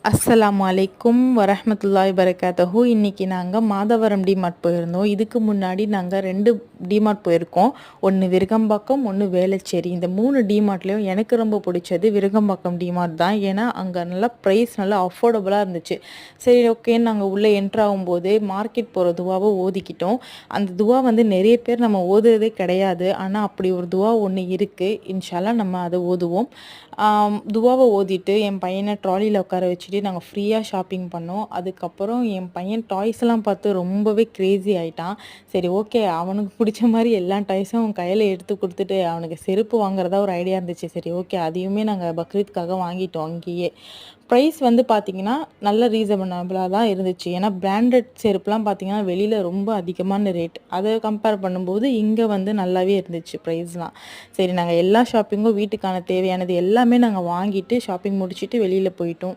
அஸ்ஸலாமு அலைக்கும் வரஹ்மத்துல்லாஹி வரகாத்தஹு. இன்றைக்கி நாங்கள் மாதவரம் டிமார்ட் போயிருந்தோம். இதுக்கு முன்னாடி நாங்கள் 2 டிமார்ட் போயிருக்கோம். ஒன்று விருகம்பாக்கம், ஒன்று வேளச்சேரி. இந்த 3 டிமார்ட்லேயும் எனக்கு ரொம்ப பிடிச்சது விருகம்பாக்கம் டிமார்ட் தான். ஏன்னா அங்கே நல்லா ப்ரைஸ் நல்லா அஃபோர்டபுளாக இருந்துச்சு. சரி ஓகேன்னு நாங்கள் உள்ளே என்ட்ரு ஆகும்போதே மார்க்கெட் போகிற துவாவை ஓதிக்கிட்டோம். அந்த துவா வந்து நிறைய பேர் நம்ம ஓதுறதே கிடையாது. ஆனால் அப்படி ஒரு துவா ஒன்று இருக்குது. இன்ஷால்லா நம்ம அதை ஓதுவோம். துவாவை ஓதிட்டு என் பையனை ட்ராலியில் உட்கார வச்சுட்டு நாங்கள் ஃப்ரீயாக ஷாப்பிங் பண்ணோம். அதுக்கப்புறம் என் பையன் டாய்ஸ்லாம் பார்த்து ரொம்பவே க்ரேஸி ஆகிட்டான். சரி ஓகே, அவனுக்கு பிடிச்ச மாதிரி எல்லா டாய்ஸும் அவன் கையில் எடுத்து கொடுத்துட்டு அவனுக்கு செருப்பு வாங்குறதா ஒரு ஐடியா இருந்துச்சு. சரி ஓகே, அதையுமே நாங்கள் பக்ரீத்காக வாங்கிட்டோம் அங்கேயே. ப்ரைஸ் வந்து பார்த்திங்கன்னா நல்ல ரீசனபிளாக தான் இருந்துச்சு. ஏன்னா பிராண்டட் செருப்புலாம் பார்த்திங்கன்னா வெளியில் ரொம்ப அதிகமான ரேட். அதை கம்பேர் பண்ணும்போது இங்கே வந்து நல்லாவே இருந்துச்சு ப்ரைஸ்லாம். சரி நாங்கள் எல்லா ஷாப்பிங்கும் வீட்டுக்கான தேவையானது எல்லாமே நாங்கள் வாங்கிட்டு ஷாப்பிங் முடிச்சுட்டு வெளியில் போயிட்டோம்.